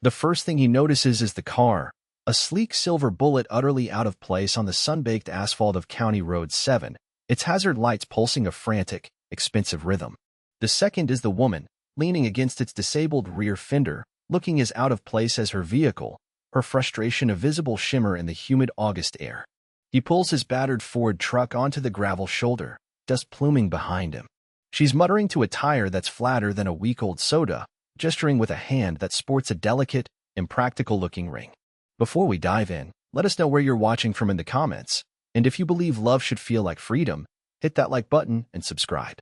The first thing he notices is the car, a sleek silver Bullet utterly out of place on the sun-baked asphalt of County Road 7, its hazard lights pulsing a frantic, expensive rhythm. The second is the woman, leaning against its disabled rear fender, looking as out of place as her vehicle, her frustration a visible shimmer in the humid August air. He pulls his battered Ford truck onto the gravel shoulder, dust pluming behind him. She's muttering to a tire that's flatter than a week-old soda, gesturing with a hand that sports a delicate, impractical-looking ring. Before we dive in, let us know where you're watching from in the comments, and if you believe love should feel like freedom, hit that like button and subscribe.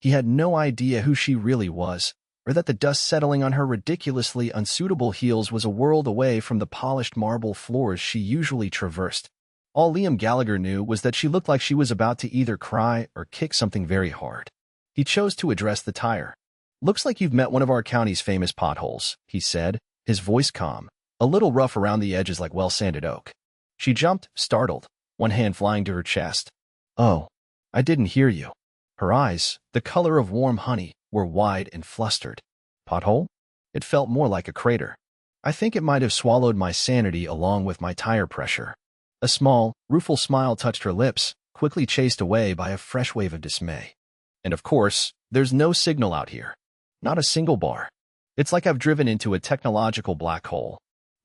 He had no idea who she really was, or that the dust settling on her ridiculously unsuitable heels was a world away from the polished marble floors she usually traversed. All Liam Gallagher knew was that she looked like she was about to either cry or kick something very hard. He chose to address the tire. "Looks like you've met one of our county's famous potholes," he said, his voice calm, a little rough around the edges like well-sanded oak. She jumped, startled, one hand flying to her chest. "Oh, I didn't hear you." Her eyes, the color of warm honey, were wide and flustered. "Pothole?" It felt more like a crater. "I think it might have swallowed my sanity along with my tire pressure." A small, rueful smile touched her lips, quickly chased away by a fresh wave of dismay. "And of course, there's no signal out here. Not a single bar. It's like I've driven into a technological black hole."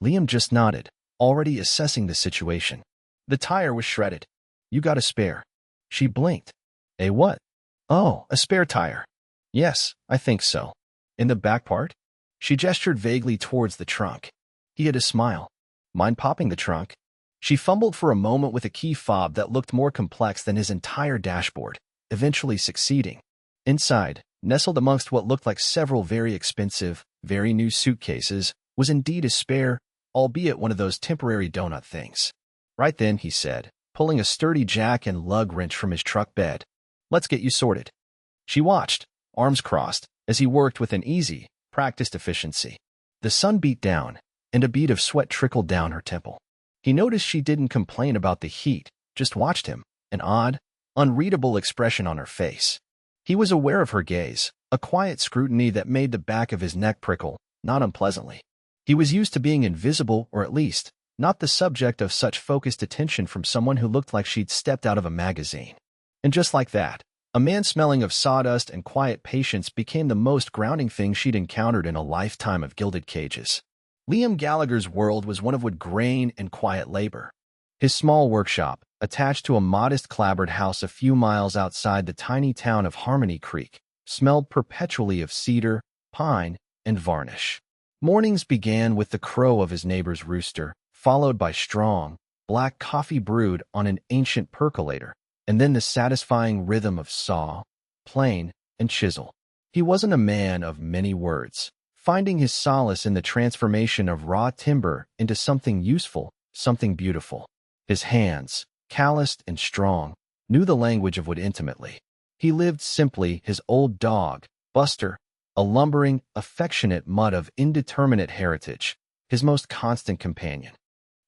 Liam just nodded, already assessing the situation. The tire was shredded. "You got a spare?" She blinked. "A what?" "Oh, a spare tire." "Yes, I think so." "In the back part?" She gestured vaguely towards the trunk. He had a smile. "Mind popping the trunk?" She fumbled for a moment with a key fob that looked more complex than his entire dashboard, eventually succeeding. Inside, nestled amongst what looked like several very expensive, very new suitcases, was indeed a spare, albeit one of those temporary donut things. "Right then," he said, pulling a sturdy jack and lug wrench from his truck bed. "Let's get you sorted." She watched, arms crossed, as he worked with an easy, practiced efficiency. The sun beat down, and a bead of sweat trickled down her temple. He noticed she didn't complain about the heat, just watched him, an odd, unreadable expression on her face. He was aware of her gaze, a quiet scrutiny that made the back of his neck prickle, not unpleasantly. He was used to being invisible, or at least, not the subject of such focused attention from someone who looked like she'd stepped out of a magazine. And just like that, a man smelling of sawdust and quiet patience became the most grounding thing she'd encountered in a lifetime of gilded cages. Liam Gallagher's world was one of wood grain and quiet labor. His small workshop, attached to a modest clapboard house a few miles outside the tiny town of Harmony Creek, smelled perpetually of cedar, pine, and varnish. Mornings began with the crow of his neighbor's rooster, followed by strong, black coffee brewed on an ancient percolator, and then the satisfying rhythm of saw, plane, and chisel. He wasn't a man of many words, finding his solace in the transformation of raw timber into something useful, something beautiful. His hands, calloused and strong, knew the language of wood intimately. He lived simply, his old dog, Buster, a lumbering, affectionate mutt of indeterminate heritage, his most constant companion.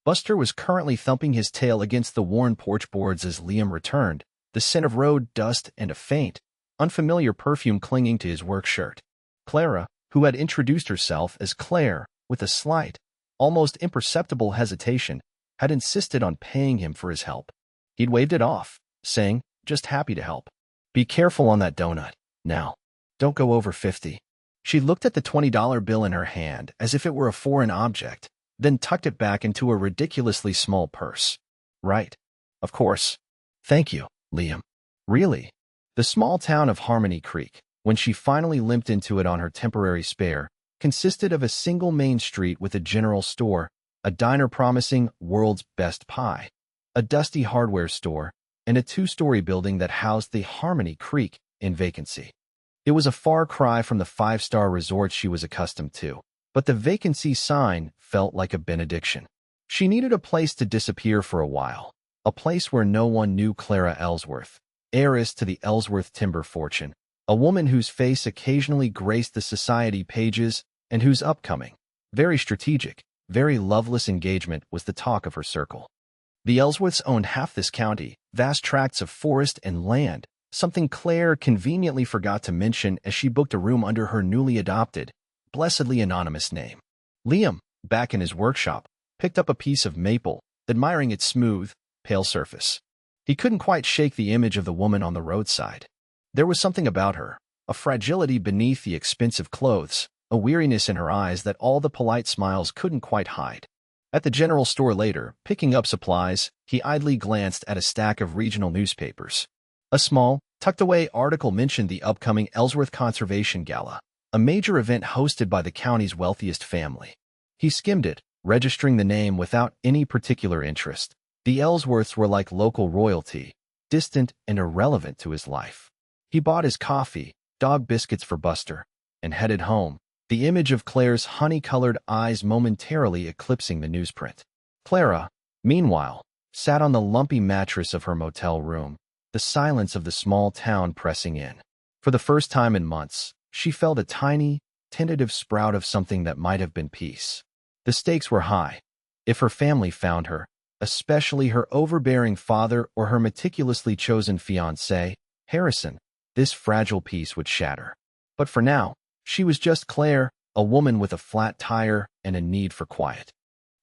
Buster was currently thumping his tail against the worn porch boards as Liam returned, the scent of road dust and a faint, unfamiliar perfume clinging to his work shirt. Clara, who had introduced herself as Claire, with a slight, almost imperceptible hesitation, had insisted on paying him for his help. He'd waved it off, saying, "Just happy to help. Be careful on that donut, now. Don't go over 50. She looked at the $20 bill in her hand as if it were a foreign object, then tucked it back into a ridiculously small purse. "Right. Of course. Thank you, Liam." Really? The small town of Harmony Creek, when she finally limped into it on her temporary spare, consisted of a single main street with a general store, a diner promising world's best pie, a dusty hardware store, and a two-story building that housed the Harmony Creek in vacancy. It was a far cry from the five-star resorts she was accustomed to, but the vacancy sign felt like a benediction. She needed a place to disappear for a while, a place where no one knew Clara Ellsworth, heiress to the Ellsworth timber fortune, a woman whose face occasionally graced the society pages and whose upcoming, very strategic, very loveless engagement was the talk of her circle. The Ellsworths owned half this county, vast tracts of forest and land, something Claire conveniently forgot to mention as she booked a room under her newly adopted, blessedly anonymous name. Liam, back in his workshop, picked up a piece of maple, admiring its smooth, pale surface. He couldn't quite shake the image of the woman on the roadside. There was something about her, a fragility beneath the expensive clothes, a weariness in her eyes that all the polite smiles couldn't quite hide. At the general store later, picking up supplies, he idly glanced at a stack of regional newspapers. A small, tucked-away article mentioned the upcoming Ellsworth Conservation Gala, a major event hosted by the county's wealthiest family. He skimmed it, registering the name without any particular interest. The Ellsworths were like local royalty, distant and irrelevant to his life. He bought his coffee, dog biscuits for Buster, and headed home, the image of Claire's honey-colored eyes momentarily eclipsing the newsprint. Clara, meanwhile, sat on the lumpy mattress of her motel room, the silence of the small town pressing in. For the first time in months, she felt a tiny, tentative sprout of something that might have been peace. The stakes were high. If her family found her, especially her overbearing father or her meticulously chosen fiancé, Harrison, this fragile peace would shatter. But for now, she was just Claire, a woman with a flat tire and a need for quiet.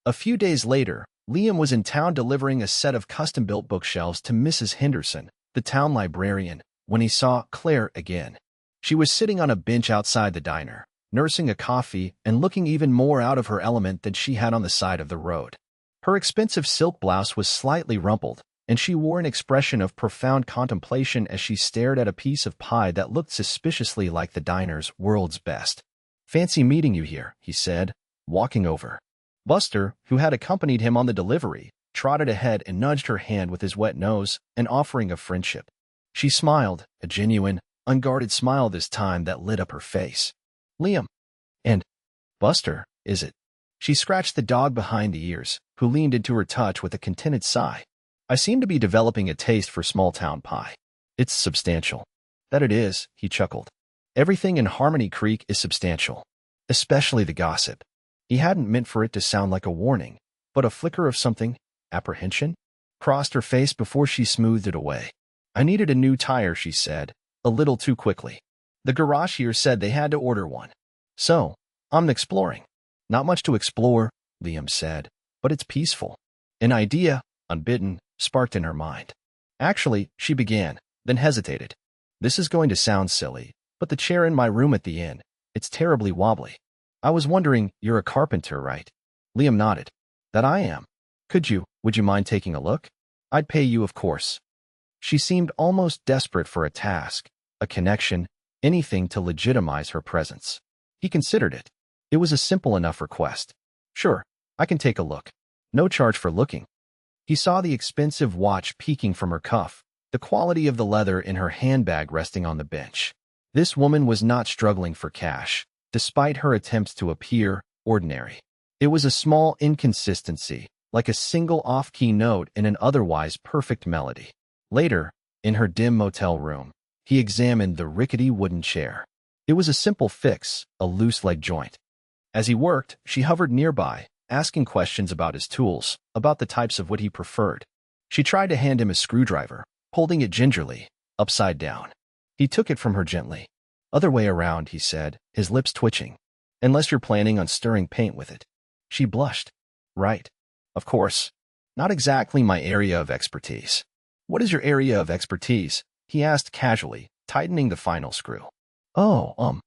A few days later, Liam was in town delivering a set of custom-built bookshelves to Mrs. Henderson, the town librarian, when he saw Claire again. She was sitting on a bench outside the diner, nursing a coffee and looking even more out of her element than she had on the side of the road. Her expensive silk blouse was slightly rumpled, and she wore an expression of profound contemplation as she stared at a piece of pie that looked suspiciously like the diner's world's best. "Fancy meeting you here," he said, walking over. Buster, who had accompanied him on the delivery, trotted ahead and nudged her hand with his wet nose, an offering of friendship. She smiled, a genuine, unguarded smile this time that lit up her face. "Liam. And Buster, is it?" She scratched the dog behind the ears, who leaned into her touch with a contented sigh. "I seem to be developing a taste for small-town pie. It's substantial." "That it is," he chuckled. "Everything in Harmony Creek is substantial. Especially the gossip." He hadn't meant for it to sound like a warning, but a flicker of something, apprehension, crossed her face before she smoothed it away. "I needed a new tire," she said, a little too quickly. "The garage here said they had to order one. So, I'm exploring." "Not much to explore," Liam said, "but it's peaceful." An idea, unbidden, sparked in her mind. "Actually," she began, then hesitated. "This is going to sound silly, but the chair in my room at the inn, it's terribly wobbly. I was wondering, you're a carpenter, right?" Liam nodded. "That I am. Would you mind taking a look? I'd pay you, of course." She seemed almost desperate for a task, a connection, anything to legitimize her presence. He considered it. It was a simple enough request. "Sure, I can take a look. No charge for looking." He saw the expensive watch peeking from her cuff, the quality of the leather in her handbag resting on the bench. This woman was not struggling for cash, despite her attempts to appear ordinary. It was a small inconsistency, like a single off-key note in an otherwise perfect melody. Later, in her dim motel room, he examined the rickety wooden chair. It was a simple fix, a loose leg joint. As he worked, she hovered nearby, asking questions about his tools, about the types of wood he preferred. She tried to hand him a screwdriver, holding it gingerly, upside down. He took it from her gently. "Other way around," he said, his lips twitching. "Unless you're planning on stirring paint with it." She blushed. "Right. Of course. Not exactly my area of expertise." "What is your area of expertise?" he asked casually, tightening the final screw. "Oh,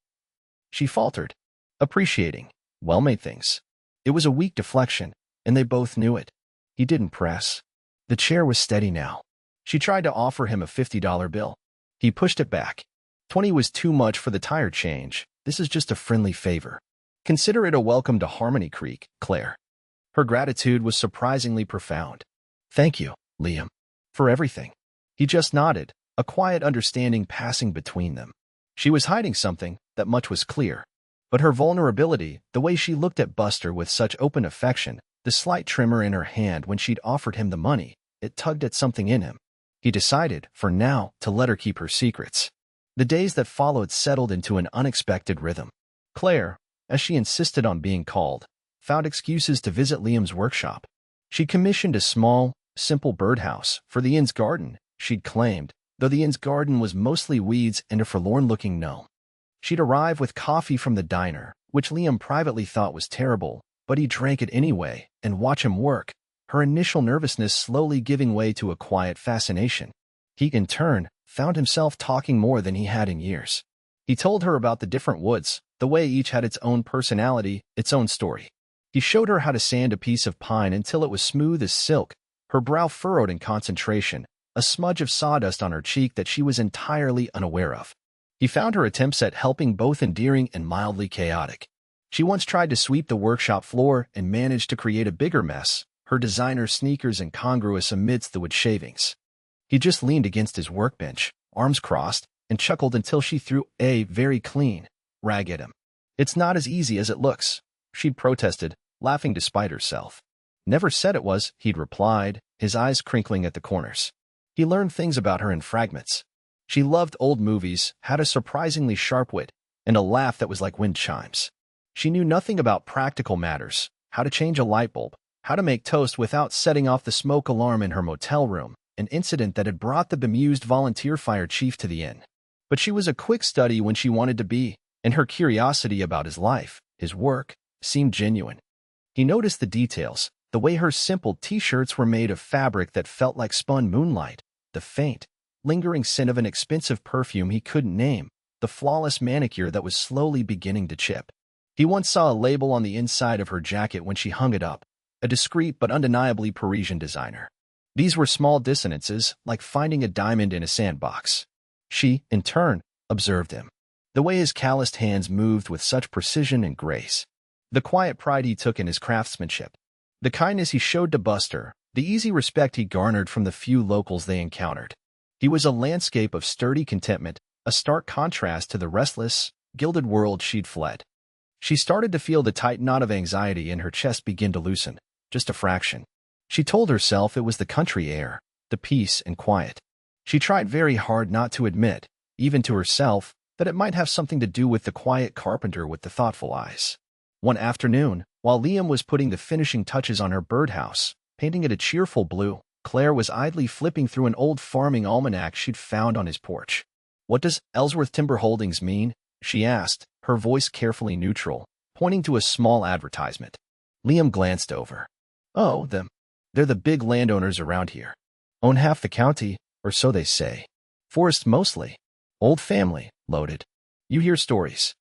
she faltered, appreciating well-made things." It was a weak deflection, and they both knew it. He didn't press. The chair was steady now. She tried to offer him a $50 bill. He pushed it back. 20 was too much for the tire change. "This is just a friendly favor. Consider it a welcome to Harmony Creek, Claire." Her gratitude was surprisingly profound. "Thank you, Liam, for everything." He just nodded, a quiet understanding passing between them. She was hiding something, that much was clear. But her vulnerability, the way she looked at Buster with such open affection, the slight tremor in her hand when she'd offered him the money, it tugged at something in him. He decided, for now, to let her keep her secrets. The days that followed settled into an unexpected rhythm. Claire, as she insisted on being called, found excuses to visit Liam's workshop. She commissioned a small, simple birdhouse for the inn's garden, she'd claimed, though the inn's garden was mostly weeds and a forlorn-looking gnome. She'd arrive with coffee from the diner, which Liam privately thought was terrible, but he drank it anyway, and watch him work, her initial nervousness slowly giving way to a quiet fascination. He, in turn, found himself talking more than he had in years. He told her about the different woods, the way each had its own personality, its own story. He showed her how to sand a piece of pine until it was smooth as silk, her brow furrowed in concentration, a smudge of sawdust on her cheek that she was entirely unaware of. He found her attempts at helping both endearing and mildly chaotic. She once tried to sweep the workshop floor and managed to create a bigger mess, her designer sneakers incongruous amidst the wood shavings. He just leaned against his workbench, arms crossed, and chuckled until she threw a very clean rag at him. "It's not as easy as it looks," she'd protested, laughing despite herself. "Never said it was," he'd replied, his eyes crinkling at the corners. He learned things about her in fragments. She loved old movies, had a surprisingly sharp wit, and a laugh that was like wind chimes. She knew nothing about practical matters, how to change a light bulb, how to make toast without setting off the smoke alarm in her motel room, an incident that had brought the bemused volunteer fire chief to the inn. But she was a quick study when she wanted to be, and her curiosity about his life, his work, seemed genuine. He noticed the details, the way her simple t-shirts were made of fabric that felt like spun moonlight, the faint, lingering scent of an expensive perfume he couldn't name, the flawless manicure that was slowly beginning to chip. He once saw a label on the inside of her jacket when she hung it up, a discreet but undeniably Parisian designer. These were small dissonances, like finding a diamond in a sandbox. She, in turn, observed him. The way his calloused hands moved with such precision and grace. The quiet pride he took in his craftsmanship. The kindness he showed to Buster, the easy respect he garnered from the few locals they encountered. He was a landscape of sturdy contentment, a stark contrast to the restless, gilded world she'd fled. She started to feel the tight knot of anxiety in her chest begin to loosen, just a fraction. She told herself it was the country air, the peace and quiet. She tried very hard not to admit, even to herself, that it might have something to do with the quiet Carpenter with the thoughtful eyes. One afternoon, while Liam was putting the finishing touches on her birdhouse, painting it a cheerful blue, Claire was idly flipping through an old farming almanac she'd found on his porch. "What does Ellsworth Timber Holdings mean?" she asked, her voice carefully neutral, pointing to a small advertisement. Liam glanced over. "Oh, them. They're the big landowners around here. Own half the county, or so they say. Forest mostly. Old family, loaded. You hear stories."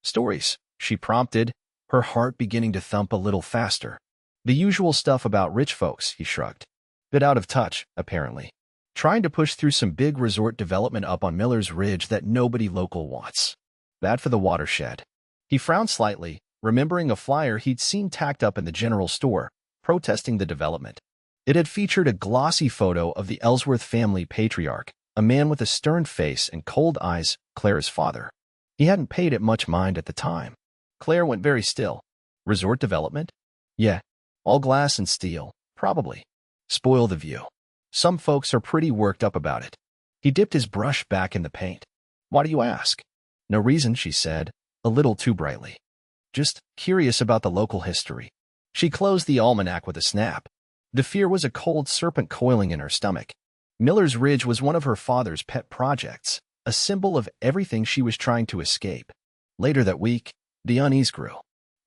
"Stories," she prompted, her heart beginning to thump a little faster. "The usual stuff about rich folks," he shrugged. "Bit out of touch, apparently. Trying to push through some big resort development up on Miller's Ridge that nobody local wants. Bad for the watershed." He frowned slightly, remembering a flyer he'd seen tacked up in the general store, protesting the development. It had featured a glossy photo of the Ellsworth family patriarch, a man with a stern face and cold eyes, Claire's father. He hadn't paid it much mind at the time. Claire went very still. "Resort development? Yeah. All glass and steel, probably. Spoil the view. Some folks are pretty worked up about it." He dipped his brush back in the paint. "Why do you ask?" "No reason," she said, a little too brightly. "Just curious about the local history." She closed the almanac with a snap. The fear was a cold serpent coiling in her stomach. Miller's Ridge was one of her father's pet projects, a symbol of everything she was trying to escape. Later that week, the unease grew.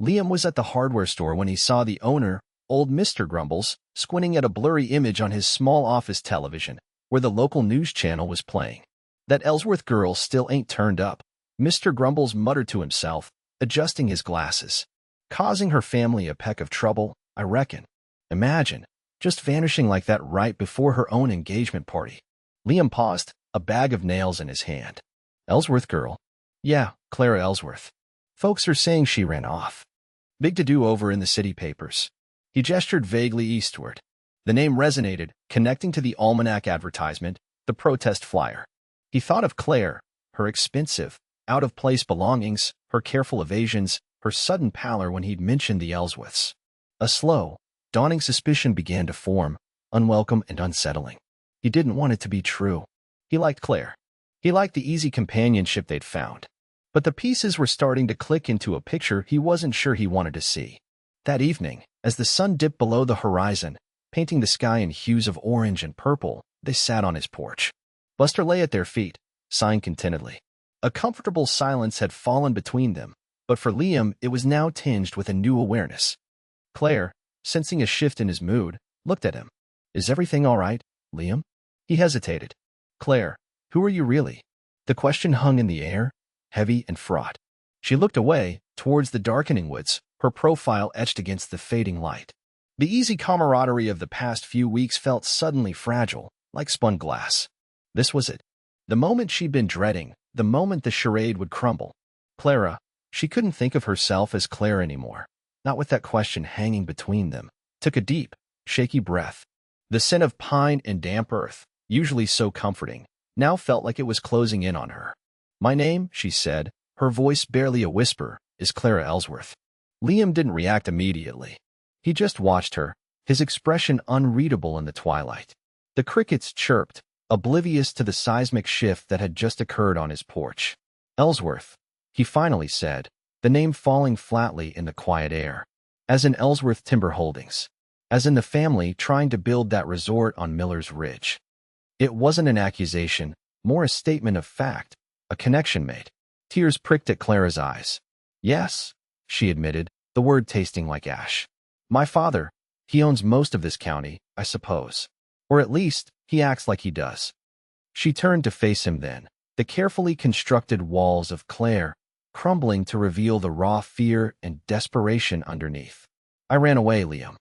Liam was at the hardware store when he saw the owner, old Mr. Grumbles, squinting at a blurry image on his small office television, where the local news channel was playing. "That Ellsworth girl still ain't turned up," Mr. Grumbles muttered to himself, adjusting his glasses. "Causing her family a peck of trouble, I reckon. Imagine, just vanishing like that right before her own engagement party." Liam paused, a bag of nails in his hand. "Ellsworth girl?" "Yeah, Clara Ellsworth. Folks are saying she ran off. Big to-do over in the city papers." He gestured vaguely eastward. The name resonated, connecting to the almanac advertisement, the protest flyer. He thought of Claire, her expensive, out-of-place belongings, her careful evasions, her sudden pallor when he'd mentioned the Ellsworths. A slow, dawning suspicion began to form, unwelcome and unsettling. He didn't want it to be true. He liked Claire. He liked the easy companionship they'd found. But the pieces were starting to click into a picture he wasn't sure he wanted to see. That evening, as the sun dipped below the horizon, painting the sky in hues of orange and purple, they sat on his porch. Buster lay at their feet, sighing contentedly. A comfortable silence had fallen between them, but for Liam it was now tinged with a new awareness. Claire, sensing a shift in his mood, looked at him. "Is everything all right, Liam?" He hesitated. "Claire, who are you really?" The question hung in the air, heavy and fraught. She looked away, towards the darkening woods, her profile etched against the fading light. The easy camaraderie of the past few weeks felt suddenly fragile, like spun glass. This was it. The moment she'd been dreading, the moment the charade would crumble. Clara, she couldn't think of herself as Claire anymore, not with that question hanging between them. Took a deep, shaky breath. The scent of pine and damp earth, usually so comforting, now felt like it was closing in on her. "My name," she said, her voice barely a whisper, "is Clara Ellsworth." Liam didn't react immediately. He just watched her, his expression unreadable in the twilight. The crickets chirped, oblivious to the seismic shift that had just occurred on his porch. "Ellsworth," he finally said, the name falling flatly in the quiet air. "As in Ellsworth Timber Holdings. As in the family trying to build that resort on Miller's Ridge." It wasn't an accusation, more a statement of fact, a connection made. Tears pricked at Clara's eyes. "Yes," she admitted, the word tasting like ash. "My father, he owns most of this county, I suppose. Or at least, he acts like he does." She turned to face him then, the carefully constructed walls of Claire crumbling to reveal the raw fear and desperation underneath. "I ran away, Liam.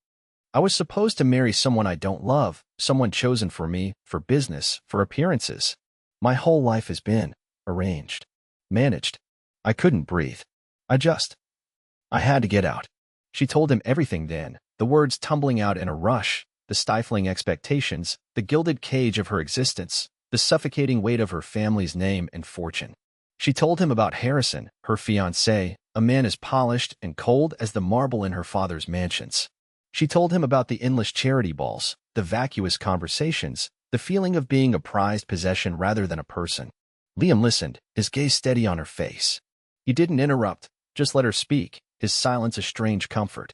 I was supposed to marry someone I don't love, someone chosen for me, for business, for appearances. My whole life has been arranged, managed. I couldn't breathe. I had to get out." She told him everything then, the words tumbling out in a rush, the stifling expectations, the gilded cage of her existence, the suffocating weight of her family's name and fortune. She told him about Harrison, her fiancé, a man as polished and cold as the marble in her father's mansions. She told him about the endless charity balls, the vacuous conversations, the feeling of being a prized possession rather than a person. Liam listened, his gaze steady on her face. He didn't interrupt, just let her speak, his silence a strange comfort.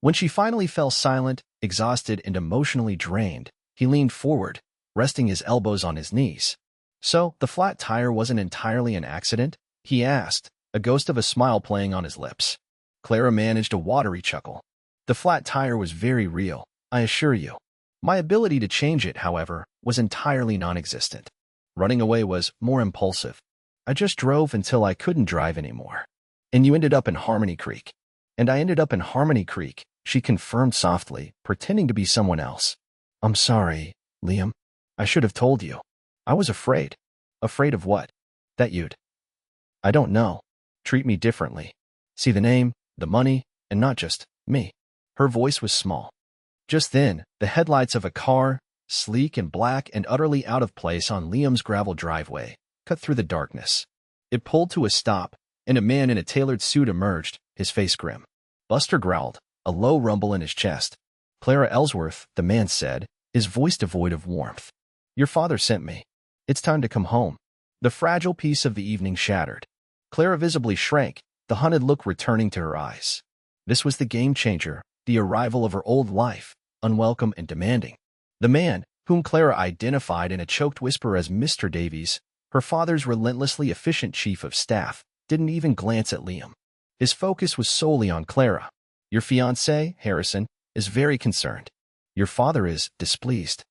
When she finally fell silent, exhausted and emotionally drained, he leaned forward, resting his elbows on his knees. "So, the flat tire wasn't entirely an accident?" he asked, a ghost of a smile playing on his lips. Clara managed a watery chuckle. "The flat tire was very real, I assure you. My ability to change it, however, was entirely non-existent. Running away was more impulsive. I just drove until I couldn't drive anymore. And you ended up in Harmony Creek." "And I ended up in Harmony Creek," she confirmed softly, pretending to be someone else. "I'm sorry, Liam. I should have told you. I was afraid." "Afraid of what?" "That you'd, I don't know, treat me differently. See the name, the money, and not just me." Her voice was small. Just then, the headlights of a car, sleek and black and utterly out of place on Liam's gravel driveway, cut through the darkness. It pulled to a stop, and a man in a tailored suit emerged, his face grim. Buster growled, a low rumble in his chest. "Clara Ellsworth," the man said, his voice devoid of warmth. "Your father sent me. It's time to come home." The fragile peace of the evening shattered. Clara visibly shrank, the hunted look returning to her eyes. This was the game changer, the arrival of her old life, unwelcome and demanding. The man, whom Clara identified in a choked whisper as Mr. Davies, her father's relentlessly efficient chief of staff, didn't even glance at Liam. His focus was solely on Clara. "Your fiancé, Harrison, is very concerned. Your father is displeased.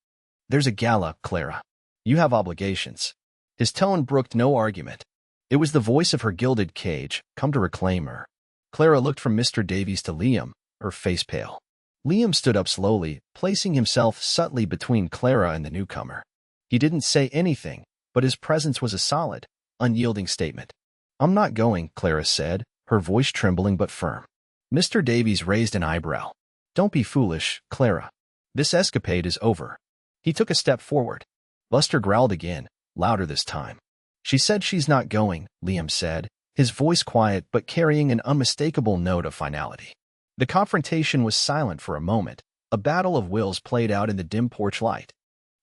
There's a gala, Clara. You have obligations." His tone brooked no argument. It was the voice of her gilded cage, come to reclaim her. Clara looked from Mr. Davies to Liam, her face pale. Liam stood up slowly, placing himself subtly between Clara and the newcomer. He didn't say anything, but his presence was a solid, unyielding statement. "I'm not going," Clara said, her voice trembling but firm. Mr. Davies raised an eyebrow. "Don't be foolish, Clara. This escapade is over." He took a step forward. Buster growled again, louder this time. "She said she's not going," Liam said, his voice quiet but carrying an unmistakable note of finality. The confrontation was silent for a moment, a battle of wills played out in the dim porch light.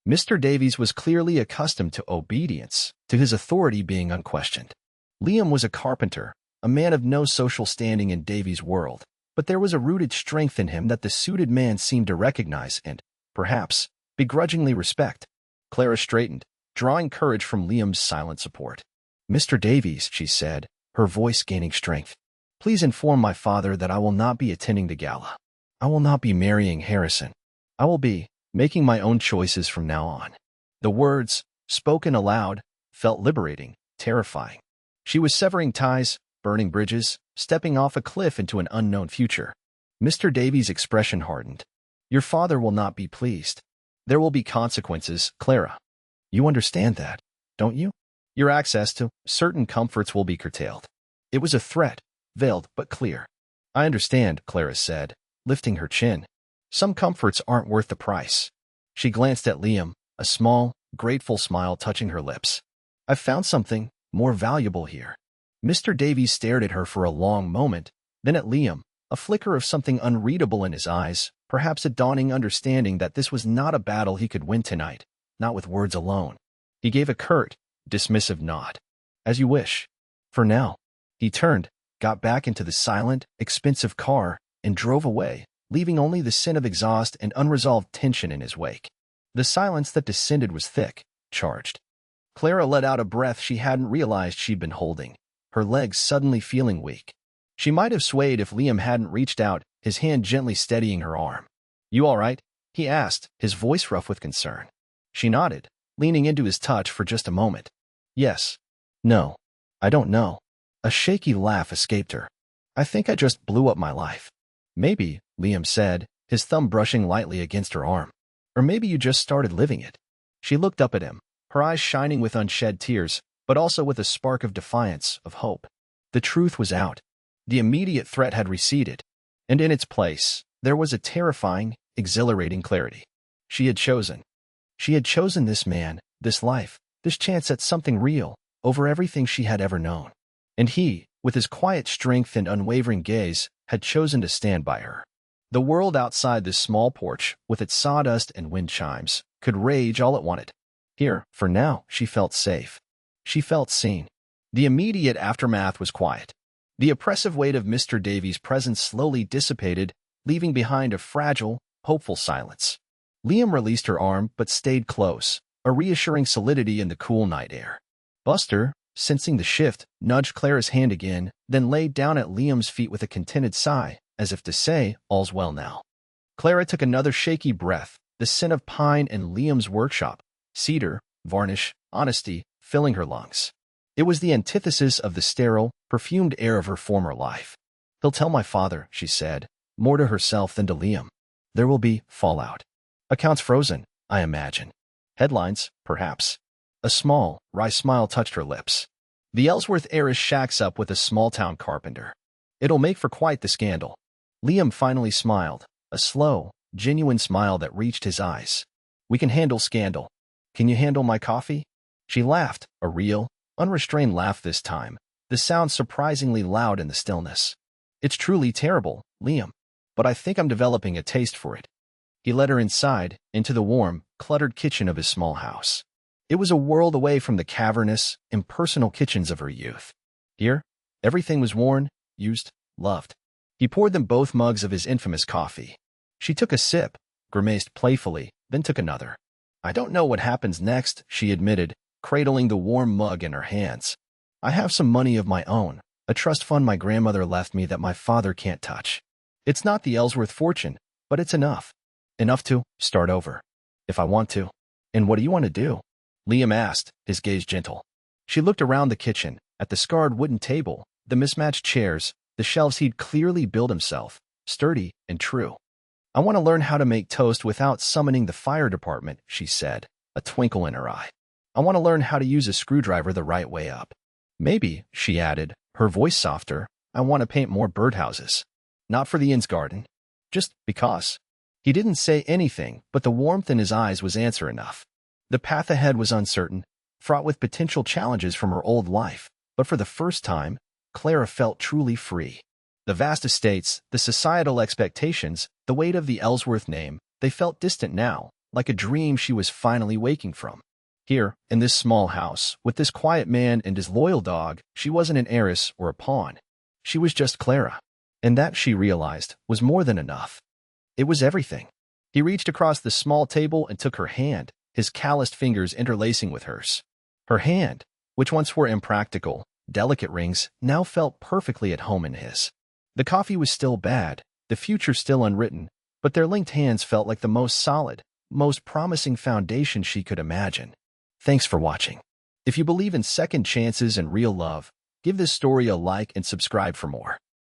Mr. Davies was clearly accustomed to obedience, to his authority being unquestioned. Liam was a carpenter, a man of no social standing in Davies' world, but there was a rooted strength in him that the suited man seemed to recognize and, perhaps, begrudgingly respect. Clara straightened, drawing courage from Liam's silent support. Mr. Davies, she said, her voice gaining strength. Please inform my father that I will not be attending the gala. I will not be marrying Harrison. I will be making my own choices from now on. The words, spoken aloud, felt liberating, terrifying. She was severing ties, burning bridges, stepping off a cliff into an unknown future. Mr. Davies' expression hardened. Your father will not be pleased. There will be consequences, Clara. You understand that, don't you? Your access to certain comforts will be curtailed. It was a threat, veiled but clear. I understand, Clara said, lifting her chin. Some comforts aren't worth the price. She glanced at Liam, a small, grateful smile touching her lips. I've found something more valuable here. Mr. Davies stared at her for a long moment, then at Liam, a flicker of something unreadable in his eyes, perhaps a dawning understanding that this was not a battle he could win tonight, not with words alone. He gave a curt, dismissive nod. As you wish. For now. He turned, got back into the silent, expensive car, and drove away, leaving only the sin of exhaust and unresolved tension in his wake. The silence that descended was thick, charged. Clara let out a breath she hadn't realized she'd been holding, her legs suddenly feeling weak. She might have swayed if Liam hadn't reached out, his hand gently steadying her arm. You all right? He asked, his voice rough with concern. She nodded, leaning into his touch for just a moment. Yes. No. I don't know. A shaky laugh escaped her. I think I just blew up my life. Maybe, Liam said, his thumb brushing lightly against her arm. Or maybe you just started living it. She looked up at him, her eyes shining with unshed tears, but also with a spark of defiance, of hope. The truth was out. The immediate threat had receded, and in its place, there was a terrifying, exhilarating clarity. She had chosen. She had chosen this man, this life, this chance at something real, over everything she had ever known. And he, with his quiet strength and unwavering gaze, had chosen to stand by her. The world outside this small porch, with its sawdust and wind chimes, could rage all it wanted. Here, for now, she felt safe. She felt seen. The immediate aftermath was quiet. The oppressive weight of Mr. Davies' presence slowly dissipated, leaving behind a fragile, hopeful silence. Liam released her arm but stayed close, a reassuring solidity in the cool night air. Buster, sensing the shift, nudged Clara's hand again, then laid down at Liam's feet with a contented sigh, as if to say, all's well now. Clara took another shaky breath, the scent of pine in Liam's workshop, cedar, varnish, honesty, filling her lungs. It was the antithesis of the sterile, perfumed air of her former life. He'll tell my father, she said, more to herself than to Liam. There will be fallout. Accounts frozen, I imagine. Headlines, perhaps. A small, wry smile touched her lips. The Ellsworth heiress shacks up with a small-town carpenter. It'll make for quite the scandal. Liam finally smiled, a slow, genuine smile that reached his eyes. We can handle scandal. Can you handle my coffee? She laughed, a real, unrestrained laugh this time, the sound surprisingly loud in the stillness. It's truly terrible, Liam, but I think I'm developing a taste for it. He led her inside, into the warm, cluttered kitchen of his small house. It was a world away from the cavernous, impersonal kitchens of her youth. Here, everything was worn, used, loved. He poured them both mugs of his infamous coffee. She took a sip, grimaced playfully, then took another. I don't know what happens next, she admitted, cradling the warm mug in her hands. I have some money of my own, a trust fund my grandmother left me that my father can't touch. It's not the Ellsworth fortune, but it's enough. Enough to start over. If I want to. And what do you want to do? Liam asked, his gaze gentle. She looked around the kitchen, at the scarred wooden table, the mismatched chairs, the shelves he'd clearly built himself, sturdy and true. I want to learn how to make toast without summoning the fire department, she said, a twinkle in her eye. I want to learn how to use a screwdriver the right way up. Maybe, she added, her voice softer, I want to paint more birdhouses. Not for the inn's garden. Just because. He didn't say anything, but the warmth in his eyes was answer enough. The path ahead was uncertain, fraught with potential challenges from her old life, but for the first time, Clara felt truly free. The vast estates, the societal expectations, the weight of the Ellsworth name, they felt distant now, like a dream she was finally waking from. Here, in this small house, with this quiet man and his loyal dog, she wasn't an heiress or a pawn. She was just Clara. And that, she realized, was more than enough. It was everything. He reached across the small table and took her hand, his calloused fingers interlacing with hers. Her hand, which once were impractical, delicate rings, now felt perfectly at home in his. The coffee was still bad, the future still unwritten, but their linked hands felt like the most solid, most promising foundation she could imagine. Thanks for watching. If you believe in second chances and real love, give this story a like and subscribe for more.